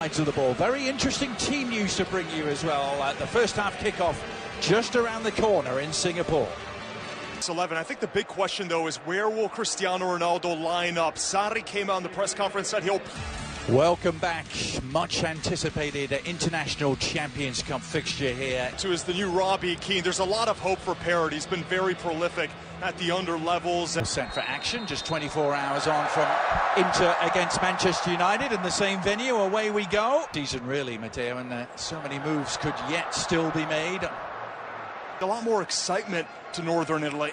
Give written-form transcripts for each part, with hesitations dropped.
To the ball. Very interesting team news to bring you as well. The first half kickoff just around the corner in Singapore. It's 11. I think the big question though is where will Cristiano Ronaldo line up? Sarri came out in the press conference, said he'll... Welcome back. Much anticipated International Champions Cup fixture here. Is the new Robbie Keane. There's a lot of hope for Parrott. He's been very prolific at the under levels. Set for action just 24 hours on from Inter against Manchester United in the same venue. Away we go. Season really, Matteo, and so many moves could yet still be made. A lot more excitement to Northern Italy.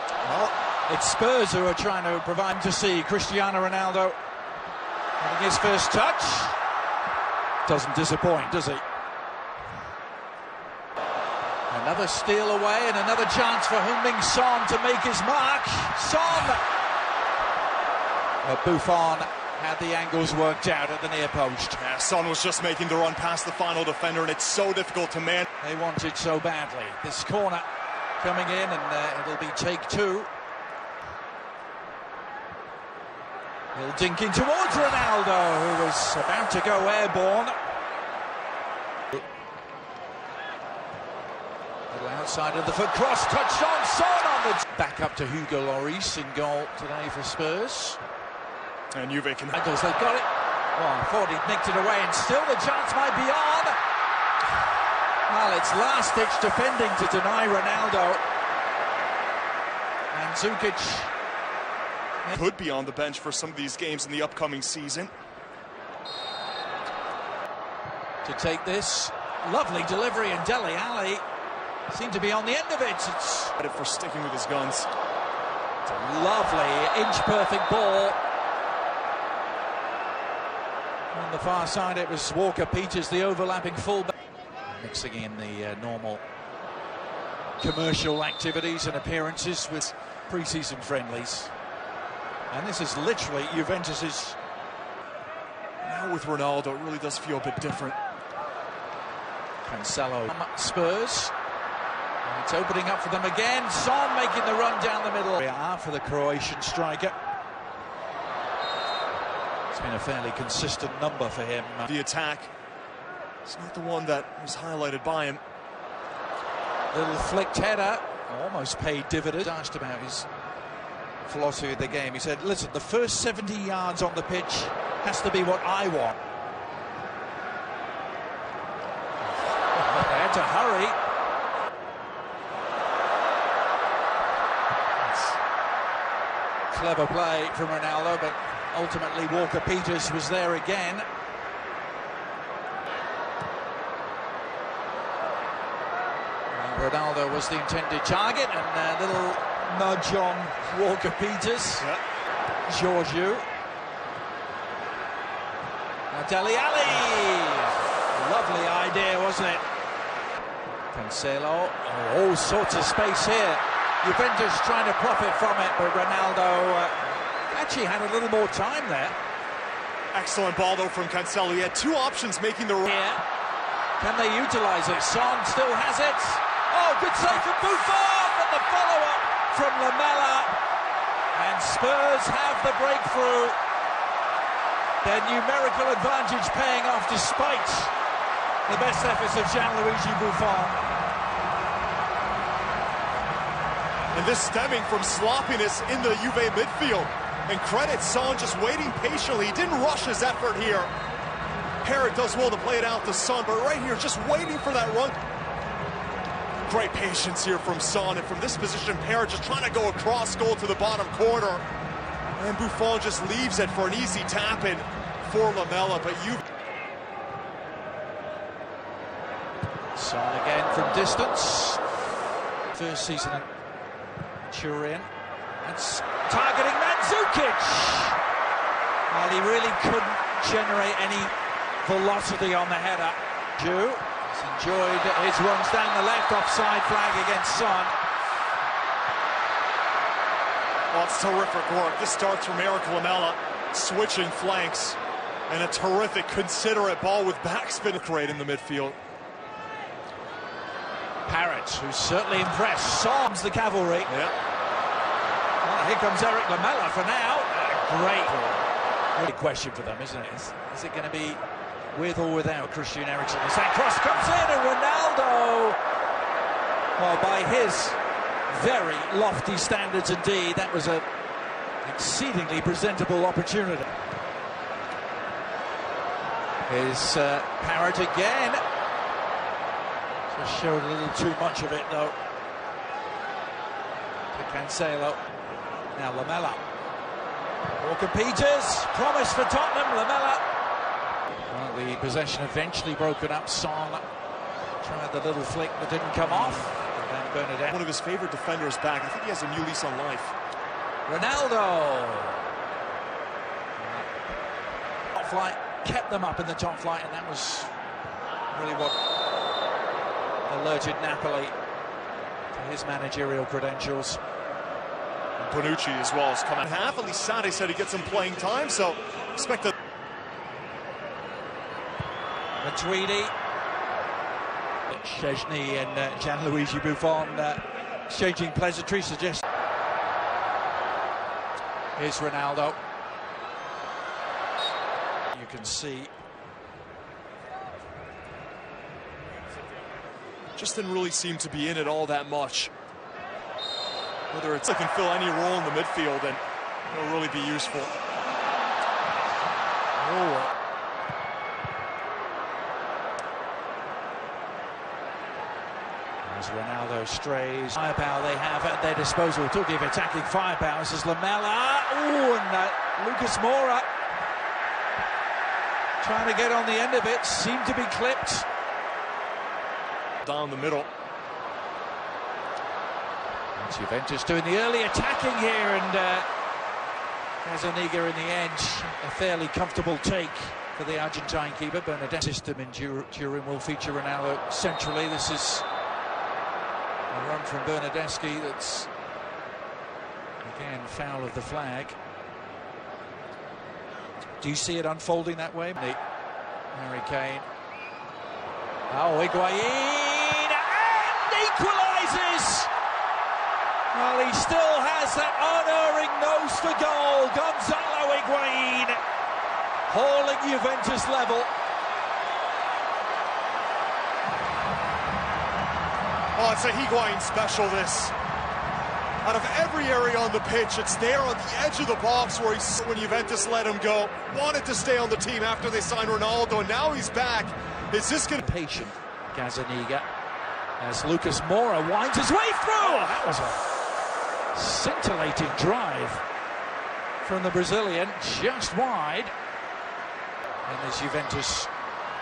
Well, it's Spurs who are trying to provide to see Cristiano Ronaldo having his first touch. Doesn't disappoint, does he? Another steal away and another chance for Heung-min Son to make his mark. Son! But Buffon had the angles worked out at the near post. Yeah, Son was just making the run past the final defender, and it's so difficult to man. They want it so badly. This corner coming in, and it'll be take two. He'll dink in towards Ronaldo, who was about to go airborne. Little outside of the foot cross, touched on Son on the... Back up to Hugo Lloris in goal today for Spurs. And Juve can... They've got it. Oh, I thought he'd nicked it away, and still the chance might be on. Well, it's last-ditch defending to deny Ronaldo. And Zukic... could be on the bench for some of these games in the upcoming season. To take this, lovely delivery, and Dele Alli seemed to be on the end of it. It's credit for sticking with his guns. It's a lovely inch-perfect ball. On the far side, it was Walker-Peters, the overlapping fullback, mixing in the normal commercial activities and appearances with pre-season friendlies. And this is literally Juventus's... Now with Ronaldo, it really does feel a bit different. Cancelo, Spurs. And it's opening up for them again. Son making the run down the middle. For the Croatian striker. It's been a fairly consistent number for him. The attack, it's not the one that was highlighted by him. Little flicked header, almost paid dividends. Asked about his philosophy of the game. He said, listen, the first 70 yards on the pitch has to be what I want. They had to hurry. It's clever play from Ronaldo, but ultimately Walker-Peters was there again. Ronaldo was the intended target, and a little nudge on Walker-Peters. Yep. Giorgio. Now Dele Alli. Lovely idea, wasn't it? Cancelo. Oh, all sorts of space here. Juventus trying to profit from it, but Ronaldo actually had a little more time there. Excellent ball though from Cancelo. He had two options making the run. Yeah. Can they utilize it? Son still has it. Oh, good save from Buffon, but the follow-up from Lamela, and Spurs have the breakthrough. Their numerical advantage paying off despite the best efforts of Gianluigi Buffon. And this stemming from sloppiness in the Juve midfield. And credit Son just waiting patiently. He didn't rush his effort here. Parrott does well to play it out to Son, but right here just waiting for that run. Great patience here from Son, and from this position, Parrott just trying to go across goal to the bottom corner. And Buffon just leaves it for an easy tap-in for Lamela, but Son again from distance. First season in Turin. That's targeting Mandzukic. Well, he really couldn't generate any velocity on the header. He's enjoyed his runs down the left, offside flag against Son. Well, it's terrific work. This starts from Eric Lamela, switching flanks, and a terrific, considerate ball with backspin great in the midfield. Parrott, who's certainly impressed, Son's the cavalry. Yeah. Well, here comes Eric Lamela for now. Great. Really question for them, isn't it? Is it going to be with or without Christian Eriksen. As that cross comes in, and Ronaldo, well, by his very lofty standards indeed, that was an exceedingly presentable opportunity. Here's Parrott again. Just showed a little too much of it though. To Cancelo. Now Lamela. Walker-Peters, promise for Tottenham, Lamela. Well, the possession eventually broken up. Son tried the little flick that didn't come off. And then Bernadette. One of his favorite defenders back. I think he has a new lease on life. Ronaldo. Top flight, kept them up in the top flight, and that was really what alerted Napoli to his managerial credentials. Bonucci as well is coming half. At least Sade said he gets some playing time, so expect a... Matuidi, Szczesny and Gianluigi Buffon exchanging pleasantries. Suggest. Here's Ronaldo. You can see. Just didn't really seem to be in it all that much. Whether it's can fill any role in the midfield, and it'll really be useful. Oh. As Ronaldo strays, firepower they have at their disposal. Talking of attacking firepower, this is Lamela. Oh, and Lucas Moura trying to get on the end of it, seemed to be clipped. Down the middle. It's Juventus doing the early attacking here, and Gazzaniga in the edge. A fairly comfortable take for the Argentine keeper. Bernadette system in Turin will feature Ronaldo centrally. This is a run from Bernadeschi that's again foul of the flag. Do you see it unfolding that way? Harry Kane. Oh, Higuain, and equalises! Well, he still has that unerring nose for goal. Gonzalo Higuain hauling Juventus level. Oh, it's a Higuain special, this. Out of every area on the pitch, it's there on the edge of the box where he's, when Juventus let him go, wanted to stay on the team after they signed Ronaldo, and now he's back. Is this going to... Patient, Gazzaniga, as Lucas Moura winds his way through. Oh, that was a scintillating drive from the Brazilian, just wide. And this Juventus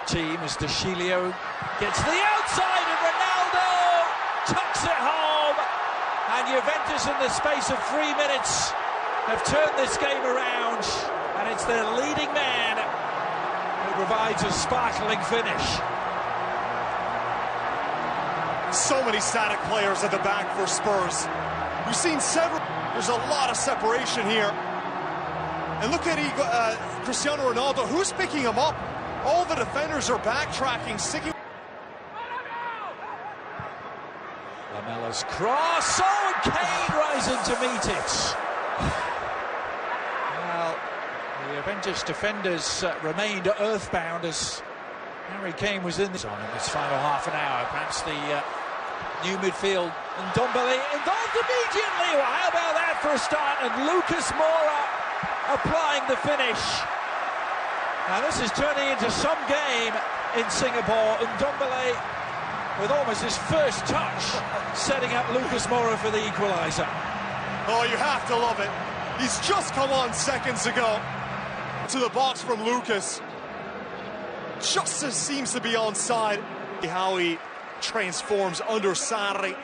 team, as De Chilio gets to the outside, and Ronaldo tucks it home. And Juventus, in the space of 3 minutes, have turned this game around, and it's their leading man who provides a sparkling finish. So many static players at the back for Spurs. We've seen several. There's a lot of separation here. And look at Cristiano Ronaldo. Who's picking him up? All the defenders are backtracking, sticking. Lamela's cross. Oh, and Kane rising to meet it. Well, the Juventus defenders remained earthbound as Harry Kane was in this final half an hour. Perhaps the new midfield, and Ndombele involved immediately. Well, how about that for a start? And Lucas Moura applying the finish. Now this is turning into some game in Singapore. And Ndombele, with almost his first touch, setting up Lucas Moura for the equaliser. Oh, you have to love it. He's just come on seconds ago. To the box from Lucas. Just as seems to be onside. How he transforms under Sarri.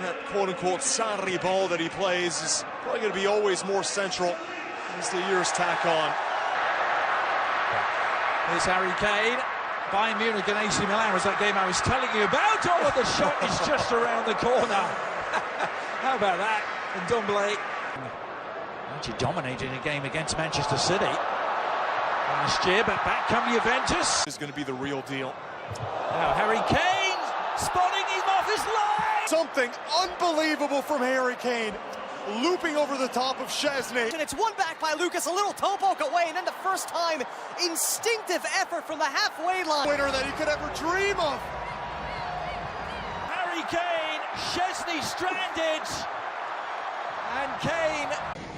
That quote-unquote Sarri ball that he plays is probably going to be always more central as the years tack on. Here's Harry Kane. Bayern Munich and AC Milan was that game I was telling you about. Oh, and the shot is just around the corner. How about that? And Ndombele actually dominating a game against Manchester City last year, but back come Juventus. Is going to be the real deal. Now Harry Kane spotting him off his line. Something unbelievable from Harry Kane. looping over the top of Szczesny. And it's won back by Lucas, a little toe poke away, and then the first time, instinctive effort from the halfway line. Winner that he could ever dream of. Harry Kane, Szczesny stranded, and Kane